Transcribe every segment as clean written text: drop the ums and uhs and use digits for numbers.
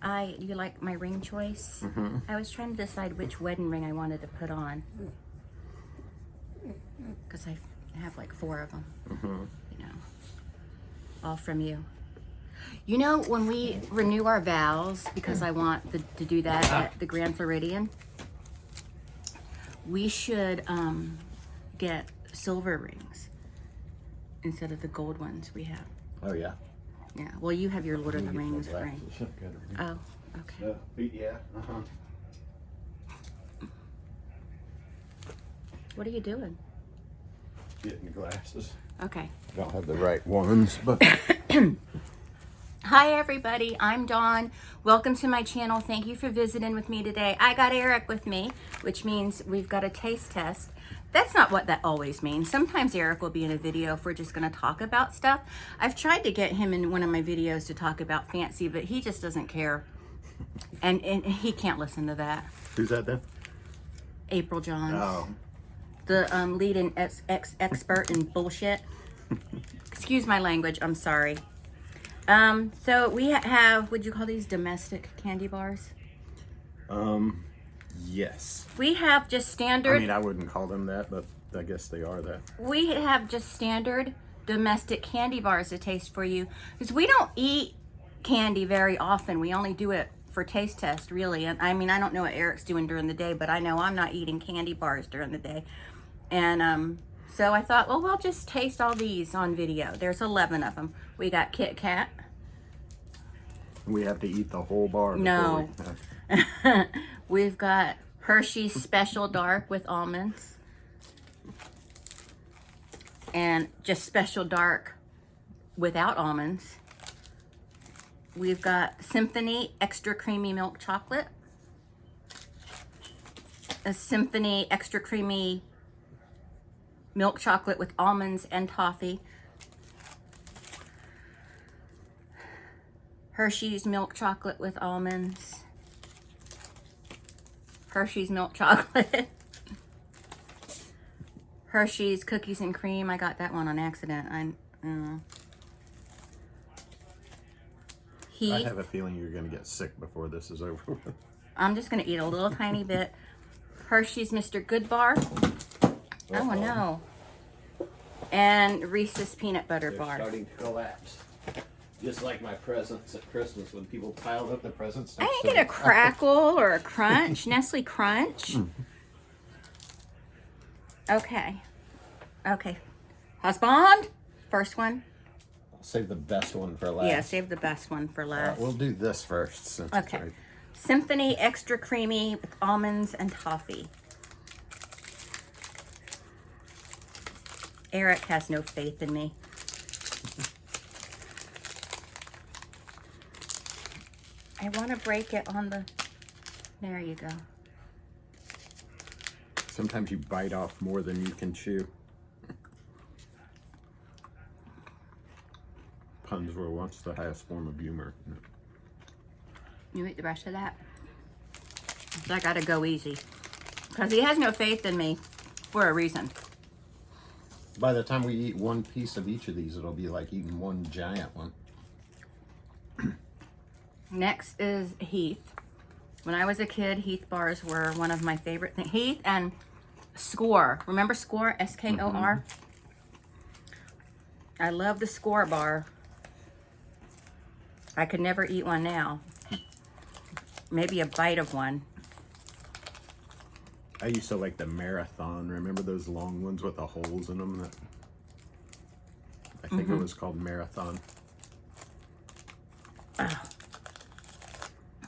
You like my ring choice? Mm-hmm. I was trying to decide which wedding ring I wanted to put on. Because I have like 4 of them. Mm-hmm. You know, all from you. You know, when we renew our vows, because I want to do that at the Grand Floridian, we should get silver rings instead of the gold ones we have. Oh, yeah. Yeah, well, you have your Lord of the Rings ring. Glasses. Oh, okay. Yeah. Uh-huh. What are you doing? Getting glasses. Okay. Don't have the right ones, but... Hi everybody, I'm Dawn. Welcome to my channel. Thank you for visiting with me today. I got Eric with me, which means we've got a taste test. That's not what that always means. Sometimes Eric will be in a video if we're just going to talk about stuff. I've tried to get him in one of my videos to talk about fancy, but he just doesn't care. And he can't listen to that. Who's that then? April Johns. Oh. The leading expert in bullshit. Excuse my language, I'm sorry. So we have, would you call these domestic candy bars? Yes. We have just standard. I mean, I wouldn't call them that, but I guess they are that. We have just standard domestic candy bars to taste for you. Because we don't eat candy very often. We only do it for taste test, really. And I mean, I don't know what Eric's doing during the day, but I know I'm not eating candy bars during the day. And, so I thought, well, we'll just taste all these on video. There's 11 of them. We got Kit Kat. We have to eat the whole bar. No. We've got Hershey's Special Dark with almonds. And just Special Dark without almonds. We've got Symphony Extra Creamy Milk Chocolate. A Symphony Extra Creamy Milk Chocolate with almonds and toffee. Hershey's Milk Chocolate with almonds. Hershey's Milk Chocolate. Hershey's Cookies and Cream. I got that one on accident. Heath. I have a feeling you're going to get sick before this is over with. I'm just going to eat a little tiny bit. Hershey's Mr. Good Bar. Oh, no. And Reese's Peanut Butter They're Bar. starting to collapse. Just like my presents at Christmas when people piled up their presents. I didn't get a crackle or a crunch. Nestle Crunch. Okay. Okay. Husband. First one. I'll save the best one for last. Yeah, save the best one for last. We'll do this first. Since Okay. It's right. Symphony Extra Creamy with almonds and toffee. Eric has no faith in me. I want to break it on the... There you go. Sometimes you bite off more than you can chew. Puns were once the highest form of humor. You eat the rest of that? So I gotta go easy. Because he has no faith in me for a reason. By the time we eat one piece of each of these, it'll be like eating one giant one. Next is Heath. When I was a kid, Heath bars were one of my favorite things. Heath and Score. Remember Score? S-K-O-R? I love the Score bar. I could never eat one now. Maybe a bite of one. I used to like the Marathon. Remember those long ones with the holes in them? I think it was called Marathon. Oh.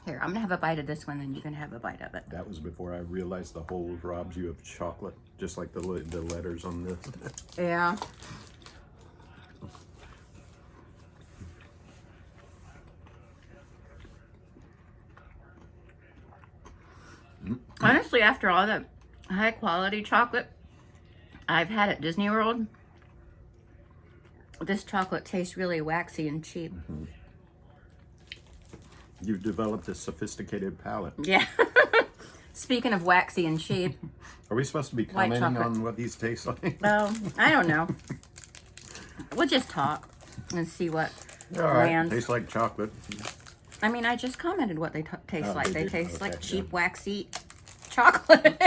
Here, I'm gonna have a bite of this one, then you can have a bite of it. That was before I realized the holes robs you of chocolate, just like the letters on this. Yeah. Honestly, after all the high quality chocolate I've had at Disney World, this chocolate tastes really waxy and cheap. You've developed a sophisticated palate. Yeah. Speaking of waxy and cheap. Are we supposed to be White commenting chocolate. on what these taste like? I don't know. We'll just talk and see what All right, lands. tastes like chocolate. I mean, I just commented what they taste like. They did you? taste Okay, like cheap, yeah. waxy chocolate.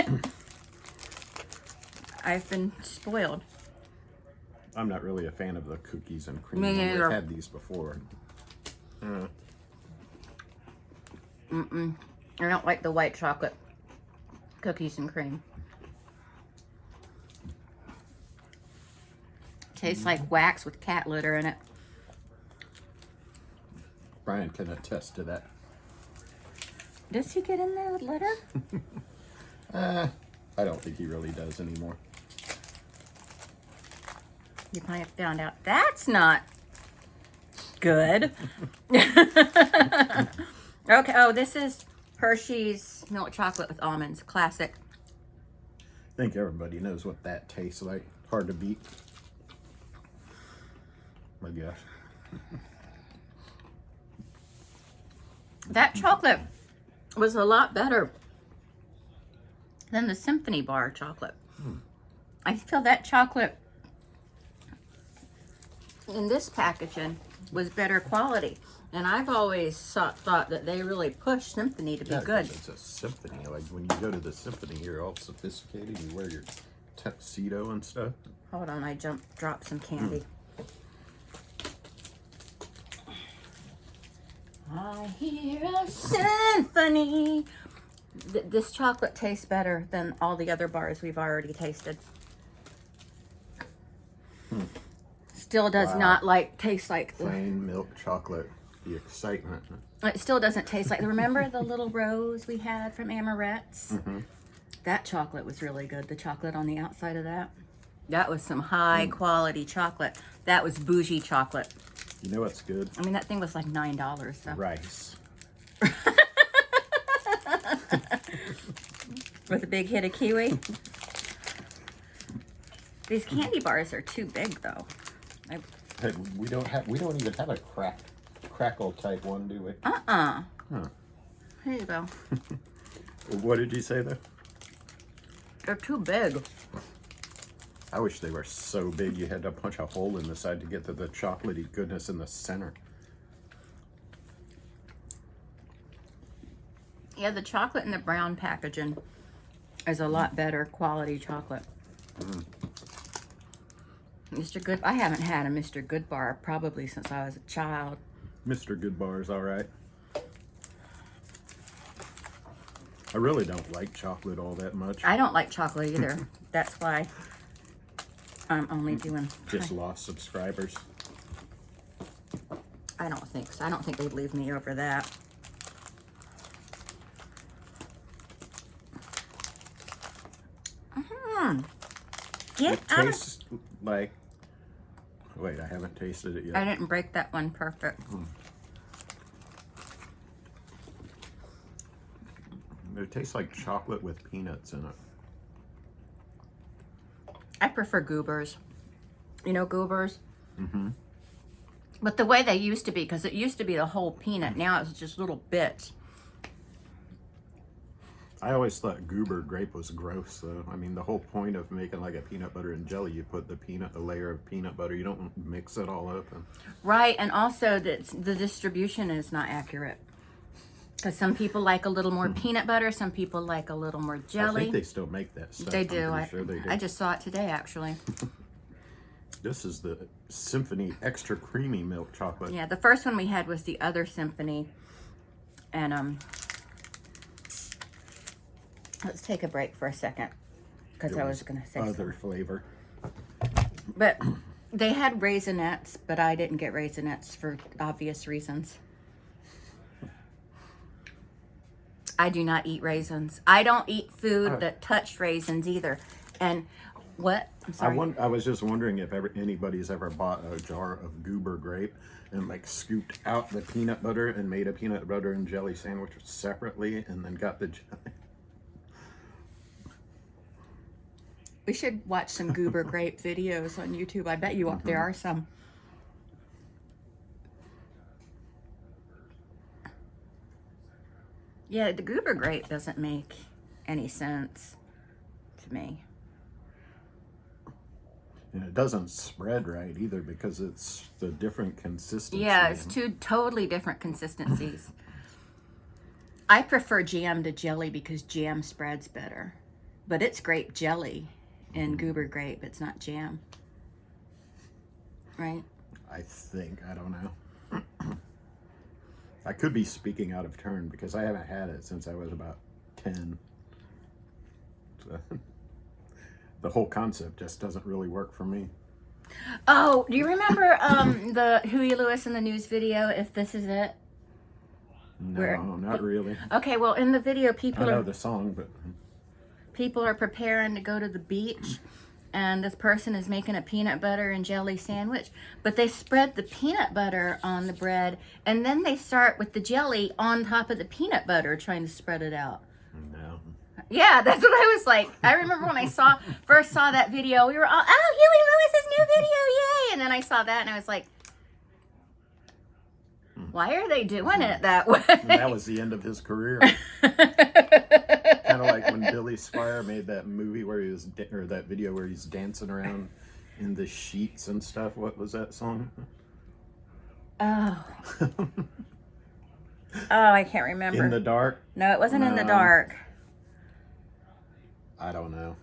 I've been spoiled. I'm not really a fan of the cookies and cream. Me We've neither. had these before. I don't like the white chocolate cookies and cream. Tastes like wax with cat litter in it. Brian can attest to that. Does he get in there with litter? I don't think he really does anymore. You might have found out that's not good. Okay, oh, this is Hershey's milk chocolate with almonds. Classic. I think everybody knows what that tastes like. Hard to beat. My gosh. That chocolate was a lot better than the Symphony Bar chocolate. I feel that chocolate in this packaging was better quality. And I've always thought that they really push Symphony to be good. It's a symphony. Like when you go to the symphony, you're all sophisticated. You wear your tuxedo and stuff. Hold on, I dropped some candy. I hear a symphony. This chocolate tastes better than all the other bars we've already tasted. Still does not taste like Plain milk chocolate. The excitement. it still doesn't taste like. Remember the little rose we had from Amarette's? That chocolate was really good. The chocolate on the outside of that. That was some high quality chocolate. That was bougie chocolate. You know what's good? I mean, that thing was like $9. So. Rice. With a big hit of kiwi. These candy bars are too big, though. Hey, we don't even have a crackle type one, do we? Huh. Here you go. What did you say though? They're too big. I wish they were so big you had to punch a hole in the side to get to the chocolatey goodness in the center. Yeah, the chocolate in the brown packaging is a lot better quality chocolate. Mr. Good, I haven't had a Mr. Good bar probably since I was a child. Mr. Good Bar is all right. I really don't like chocolate all that much. I don't like chocolate either. That's why I'm only doing. Just lost subscribers. I don't think so. I don't think they'd leave me over that. Get It out of. tastes like... Wait, I haven't tasted it yet. I didn't break that one perfect. It tastes like chocolate with peanuts in it. I prefer goobers. You know goobers? But the way they used to be, because it used to be the whole peanut. Now it's just little bits. I always thought goober grape was gross, though. I mean, the whole point of making like a peanut butter and jelly, you put a layer of peanut butter. You don't mix it all up. Right, and also the distribution is not accurate. Because some people like a little more peanut butter, some people like a little more jelly. I think they still make that stuff. They do. I'm pretty sure they do. I just saw it today, actually. This is the Symphony Extra Creamy Milk Chocolate. Yeah, the first one we had was the other Symphony. And let's take a break for a second. Because I was going to say other something. flavor. But they had Raisinets, but I didn't get Raisinets for obvious reasons. I do not eat raisins. I don't eat food that touched raisins either. And what? I'm sorry. I was just wondering if anybody's ever bought a jar of goober grape and like scooped out the peanut butter and made a peanut butter and jelly sandwich separately and then got the jelly. We should watch some goober grape videos on YouTube. I bet you there are some. Yeah, the goober grape doesn't make any sense to me. And it doesn't spread right either because it's the different consistency. Yeah, it's two totally different consistencies. I prefer jam to jelly because jam spreads better. But it's grape jelly and goober grape. It's not jam. Right? I think. I don't know. I could be speaking out of turn because I haven't had it since I was about 10. So, the whole concept just doesn't really work for me. Oh, do you remember the Huey Lewis in the news video, If This Is It? No, not really. Okay, well, in the video, I know the song, but... people are preparing to go to the beach, and this person is making a peanut butter and jelly sandwich, but they spread the peanut butter on the bread, and then they start with the jelly on top of the peanut butter, trying to spread it out. No. Yeah, that's what I was like. I remember when I first saw that video, we were all, oh, Huey Lewis's new video, yay! And then I saw that, and I was like, why are they doing it that way? And that was the end of his career. Kind of like when Billy Squier made that movie where he was, or that video where he's dancing around in the sheets and stuff. What was that song? Oh. Oh, I can't remember. In the Dark? No, it wasn't In the Dark. I don't know.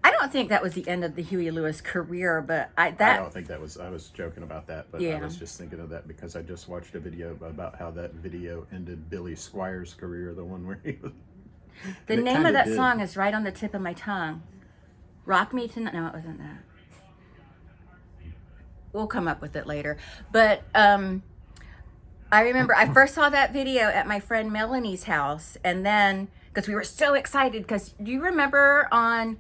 I don't think that was the end of the Huey Lewis career, but I don't think that was, I was joking about that, but yeah. I was just thinking of that because I just watched a video about how that video ended Billy Squier's career, the one where he was... The name of that song is right on the tip of my tongue. Rock Me Tonight. No, it wasn't that. We'll come up with it later. But I remember I first saw that video at my friend Melanie's house, and then, because we were so excited, because do you remember on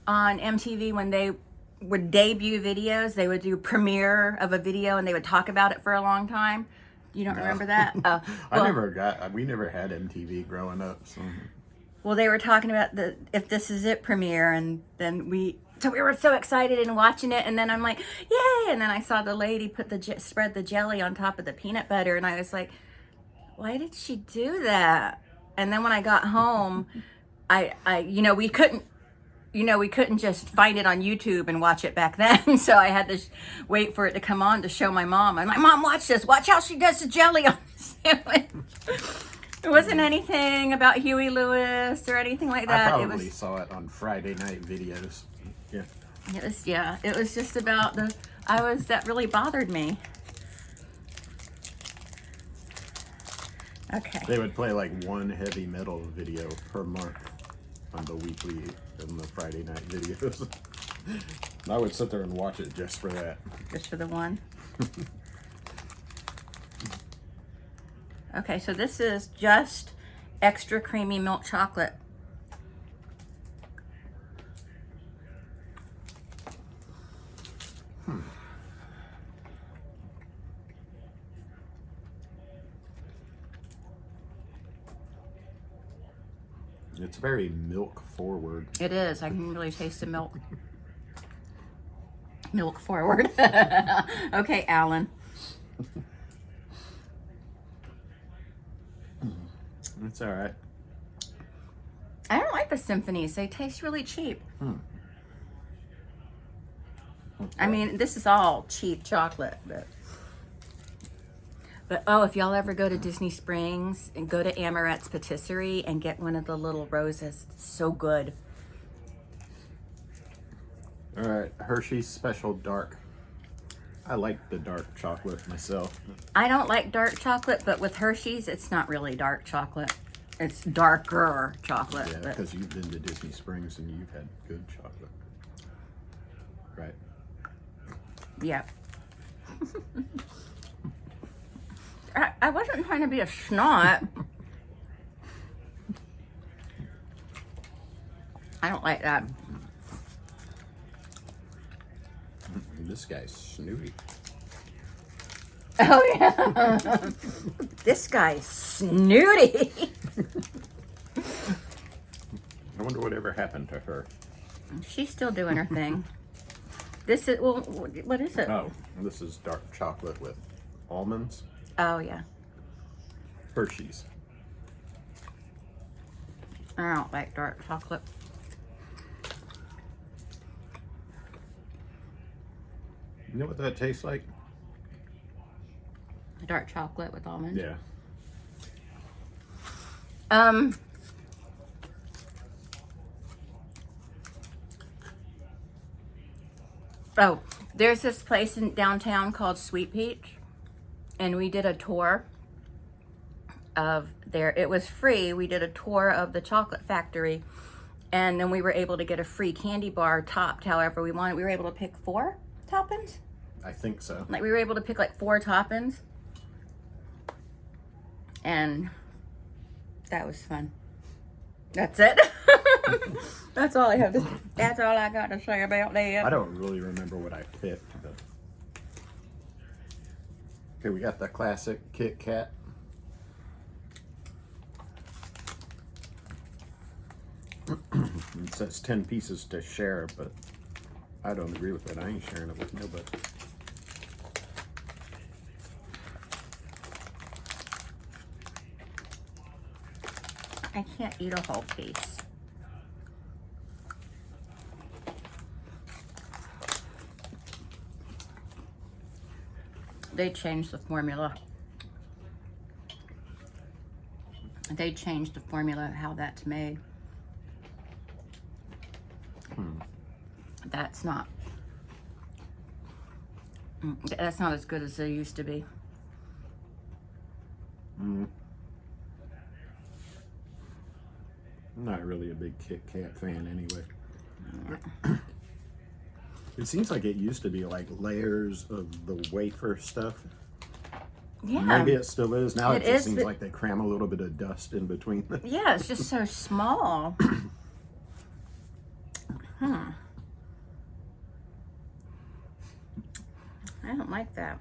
MTV when they would debut videos, they would do premiere of a video and they would talk about it for a long time? You don't remember that? Oh, well, we never had MTV growing up. So. Well, they were talking about the If This Is It premiere, and then we were so excited and watching it, and then I'm like, yay! And then I saw the lady spread the jelly on top of the peanut butter, and I was like, why did she do that? And then when I got home, we couldn't just find it on YouTube and watch it back then. So I had to wait for it to come on to show my mom. I'm like, Mom, watch this. Watch how she does the jelly on the sandwich. It wasn't anything about Huey Lewis or anything like that. I probably saw it on Friday night videos. Yeah. It was just about that really bothered me. Okay. They would play like one heavy metal video per month on the Friday night videos. I would sit there and watch it just for that. Just for the one? Okay, so this is just extra creamy milk chocolate. It's very milk forward. It is. I can really taste the milk. Milk forward. Okay, Alan. It's all right. I don't like the symphonies. They taste really cheap. I mean, this is all cheap chocolate, but oh, if y'all ever go to Disney Springs and go to Amaret's Patisserie and get one of the little roses, it's so good. All right, Hershey's Special Dark. I like the dark chocolate myself. I don't like dark chocolate, but with Hershey's, it's not really dark chocolate. It's darker chocolate. Yeah, because you've been to Disney Springs and you've had good chocolate. Right. Yeah. I wasn't trying to be a snot. I don't like that. This guy's snooty. Oh, yeah. This guy's snooty. I wonder whatever happened to her. She's still doing her thing. This is, well, what is it? Oh, this is dark chocolate with almonds. Oh, yeah. Hershey's. I don't like dark chocolate. You know what that tastes like? Dark chocolate with almonds? Yeah. Oh, there's this place in downtown called Sweet Peach, and we did a tour of there. It was free. We did a tour of the chocolate factory, and then we were able to get a free candy bar topped however we wanted. We were able to pick 4 toppings. I think so. Like we were able to pick like 4 toppings, and that was fun. That's it. That's all I have to. That's all I got to say about that. I don't really remember what I picked, but okay, we got the classic Kit Kat. It says 10 pieces to share, but I don't agree with that. I ain't sharing it with nobody. I can't eat a whole piece. They changed the formula. They changed the formula of how that's made. That's not as good as they used to be. I'm not really a big Kit Kat fan anyway. It seems like it used to be like layers of the wafer stuff. Yeah. Maybe it still is. Now it It just is, seems but- like they cram a little bit of dust in between them. Yeah, it's just so small. I don't like that.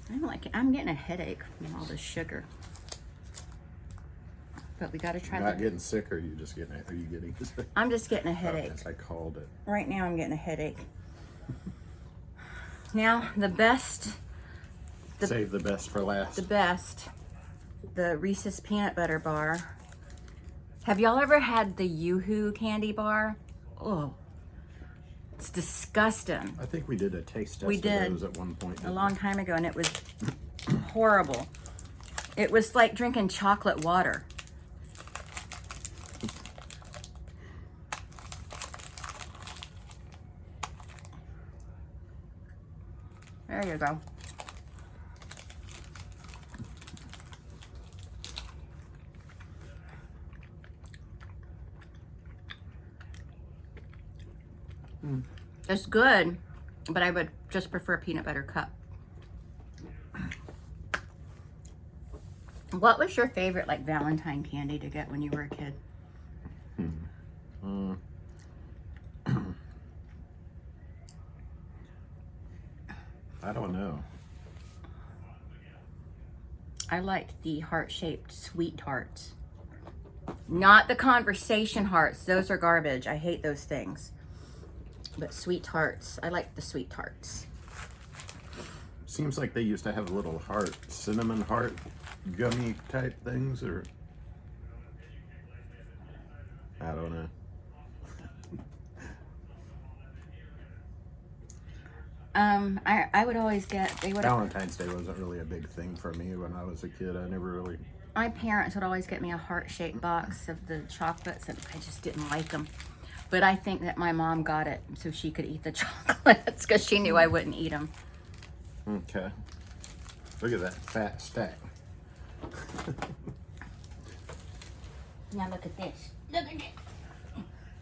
I don't like it. I'm getting a headache from all this sugar. But we got to try You're not that. getting sick, or are you just getting? Are you getting? I'm just getting a headache. Yes, I called it. Right now I'm getting a headache. Now, the best, Save the best for last. the Reese's peanut butter bar. Have y'all ever had the Yoo-Hoo candy bar? Oh, it's disgusting. I think we did a taste test We of did. those at one point. A long time ago, and it was horrible. It was like drinking chocolate water. There you go. It's good, but I would just prefer peanut butter cup. What was your favorite like Valentine candy to get when you were a kid? I don't know. I liked the heart-shaped sweet tarts. Not the conversation hearts. Those are garbage. I hate those things. But sweet tarts. I like the sweet tarts. Seems like they used to have little heart, cinnamon heart, gummy type things, or I don't know. I would always get, Valentine's Day wasn't really a big thing for me when I was a kid. I never really. my parents would always get me a heart-shaped box of the chocolates, and I just didn't like them. But I think that my mom got it so she could eat the chocolates because she knew I wouldn't eat them. Okay. Look at that fat stack. Now look at this. Look at this.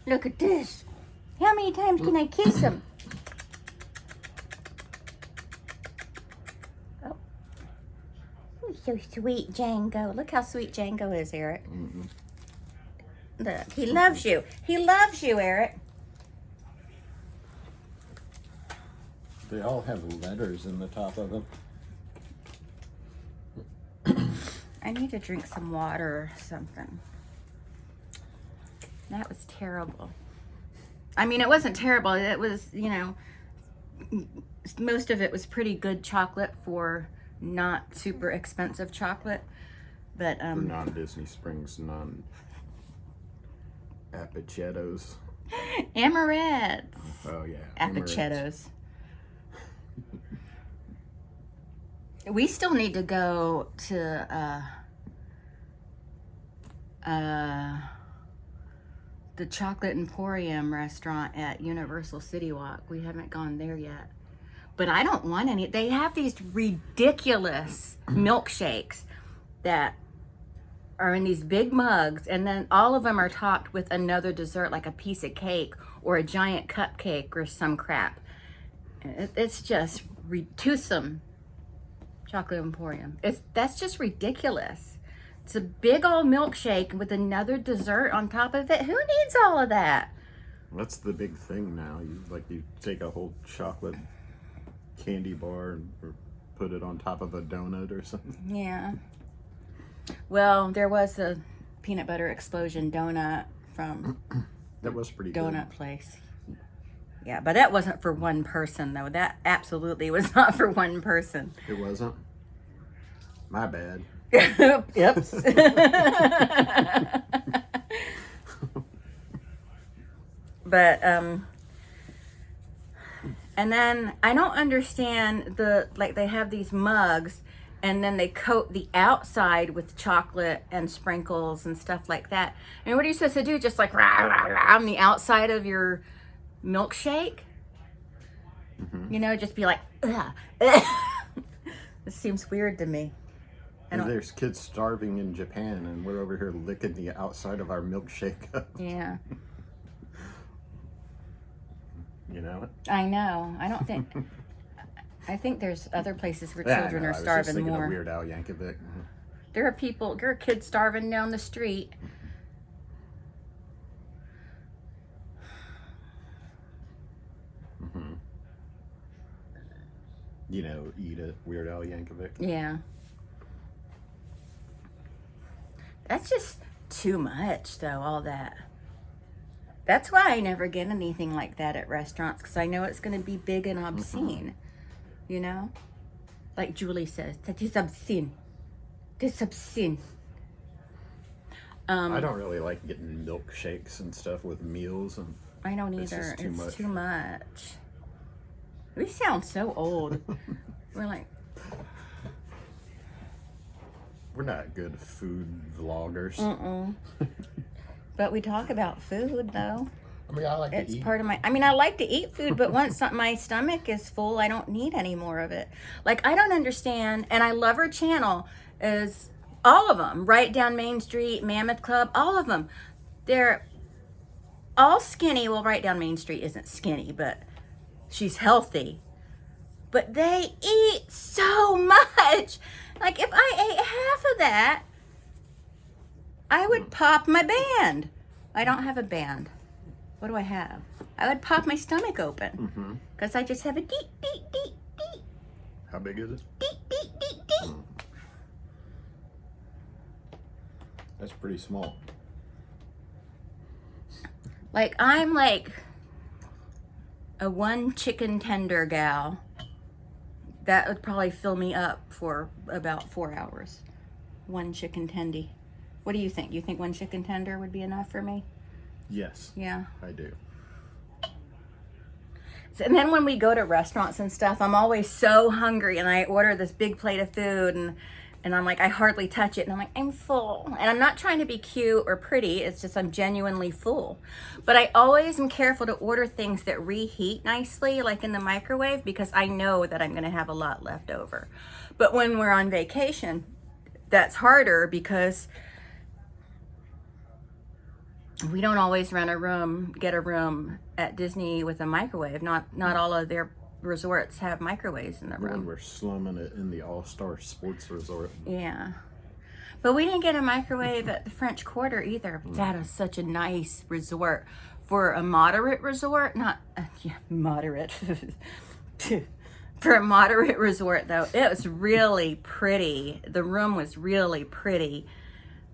Look at this. How many times can I kiss him? Oh. You're so sweet, Django. Look how sweet Django is, Eric. Look, he loves you. He loves you, Eric. They all have letters in the top of them. I need to drink some water or something. That was terrible. I mean, it wasn't terrible. It was, you know, most of it was pretty good chocolate for not super expensive chocolate. But, For non-Disney Springs, non-Apichettos. Amarettes. Oh, yeah. Apichettos. We still need to go to the Chocolate Emporium restaurant at Universal City Walk. We haven't gone there yet. But I don't want any. They have these ridiculous milkshakes that are in these big mugs, and then all of them are topped with another dessert, like a piece of cake or a giant cupcake or some crap. It's just toothsome. Chocolate Emporium. That's just ridiculous. It's a big old milkshake with another dessert on top of it. Who needs all of that? That's the big thing now. You take a whole chocolate candy bar or put it on top of a donut or something. Yeah. Well, there was a peanut butter explosion donut from That was pretty donut good. place. Yeah, but that wasn't for one person though. That absolutely was not for one person. It wasn't? My bad. Oops. But and then I don't understand they have these mugs and then they coat the outside with chocolate and sprinkles and stuff like that. And what are you supposed to do? Just like rah, rah, rah, on the outside of your milkshake? Mm-hmm. You know, just be like, ugh, ugh. This seems weird to me. There's kids starving in Japan, and we're over here licking the outside of our milkshake up. Yeah. You know? I know. I don't think. I think there's other places where Yeah, children I know. are I was just starving thinking more. of Weird Al Yankovic. There are kids starving down the street. Mm-hmm. You know, Eat It, Weird Al Yankovic. Yeah. That's just too much, though, all that. That's why I never get anything like that at restaurants, because I know it's going to be big and obscene. You know? Like Julie says, that is obscene. This obscene. I don't really like getting milkshakes and stuff with meals. And I don't it's either. just too It's much. too much. We sound so old. We're like, We're not good food vloggers. but we talk about food, though. I mean, I like It's to eat. part of I like to eat food, but once my stomach is full, I don't need any more of it. Like, I don't understand, and I love her channel, is all of them, right down Main Street, Mammoth Club, all of them. They're all skinny. Well, right down Main Street isn't skinny, but she's healthy. But they eat so much. Like, if I ate half of that, I would pop my band. I don't have a band. What do I have? I would pop my stomach open. Because I just have a deep, deep, deep, deep, How big is it? deep, deep, deep, deep. That's pretty small. Like, I'm like a one chicken tender gal. That would probably fill me up for about 4 hours. One chicken tendy. What do you think? You think one chicken tender would be enough for me? Yes, Yeah. I do. So, and then when we go to restaurants and stuff, I'm always so hungry and I order this big plate of food and I'm like, I hardly touch it. And I'm like, I'm full. And I'm not trying to be cute or pretty. It's just I'm genuinely full. But I always am careful to order things that reheat nicely, like in the microwave, because I know that I'm going to have a lot left over. But when we're on vacation, that's harder because we don't always get a room at Disney with a microwave. Not all of their resorts have microwaves in the When room. we're slumming it in the All-Star Sports Resort. Yeah. But we didn't get a microwave at the French Quarter either. That is such a nice resort. For a moderate resort, moderate. For a moderate resort, though, it was really pretty. The room was really pretty.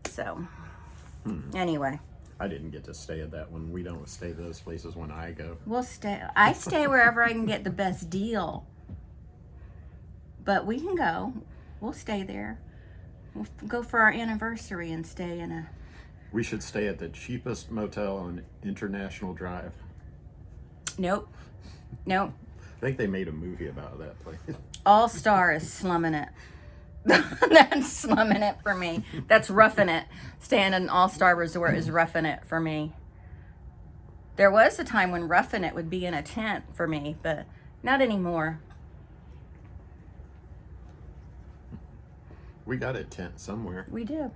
So, anyway. I didn't get to stay at that one. We don't stay at those places when I go. I stay wherever I can get the best deal. But we can go. We'll stay there. We'll go for our anniversary and stay in a... We should stay at the cheapest motel on International Drive. Nope. I think they made a movie about that place. All Star is slumming it. That's slumming it for me. That's roughing it. Staying at an all-star resort is roughing it for me. There was a time when roughing it would be in a tent for me, but not anymore. We got a tent somewhere. We do.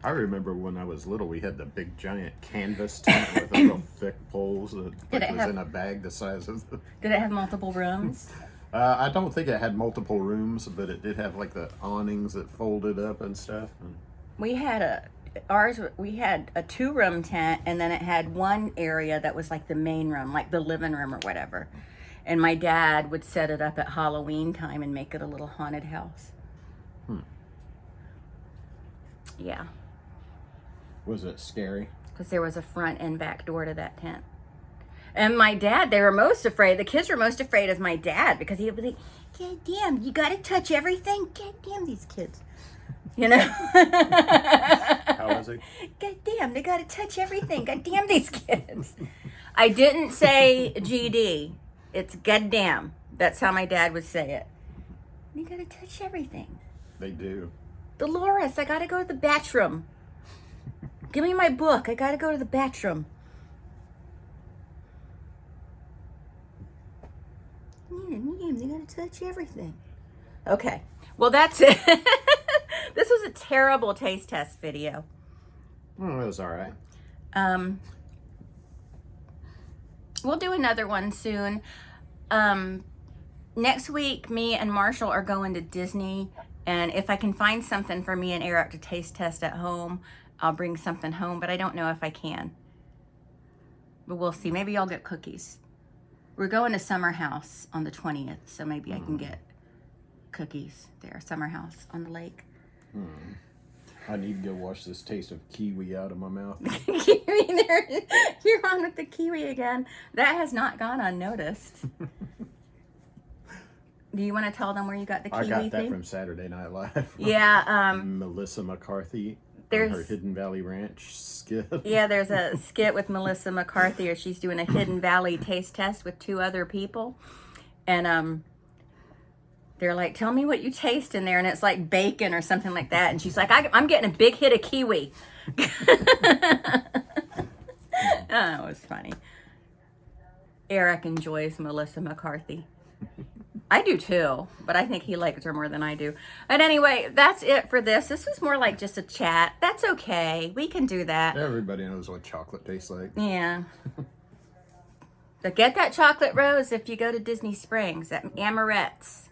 I remember when I was little, we had the big giant canvas tent with the real thick poles that was in a bag the size of the... Did it have multiple rooms? I don't think it had multiple rooms, but it did have like the awnings that folded up and stuff. We had a 2-room tent, and then it had one area that was like the main room, like the living room or whatever. And my dad would set it up at Halloween time and make it a little haunted house. Yeah. Was it scary? Because there was a front and back door to that tent. And my dad, the kids were most afraid of my dad because he would be like, God damn, you got to touch everything? God damn these kids. You know? How was it? God damn, they got to touch everything. God damn these kids. I didn't say GD. It's goddamn. That's how my dad would say it. You got to touch everything. They do. Dolores, I got to go to the bathroom. Give me my book. I got to go to the bathroom. They got to touch everything. Okay. Well, that's it. This was a terrible taste test video. Oh, it was all right. We'll do another one soon. Next week, me and Marshall are going to Disney. And if I can find something for me and Eric to taste test at home, I'll bring something home. But I don't know if I can. But we'll see. Maybe I'll get cookies. We're going to Summer House on the 20th. So maybe I can get cookies there. Summer House on the lake. I need to go wash this taste of kiwi out of my mouth. Kiwi, you're on with the kiwi again. That has not gone unnoticed. Do you want to tell them where you got the kiwi I got that thing? from Saturday Night Live. Yeah. Melissa McCarthy There's on her Hidden Valley Ranch skit. Yeah, there's a skit with Melissa McCarthy where she's doing a Hidden Valley taste test with 2 other people. And they're like, tell me what you taste in there. And it's like bacon or something like that. And she's like, I'm getting a big hit of kiwi. Oh, it was funny. Eric enjoys Melissa McCarthy. I do too, but I think he likes her more than I do. And anyway, that's it for this. This was more like just a chat. That's okay. We can do that. Everybody knows what chocolate tastes like. Yeah. But get that chocolate rose if you go to Disney Springs at Amorette's.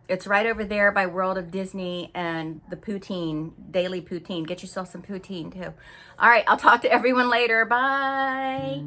It's right over there by World of Disney and the poutine, daily poutine. Get yourself some poutine too. All right, I'll talk to everyone later. Bye.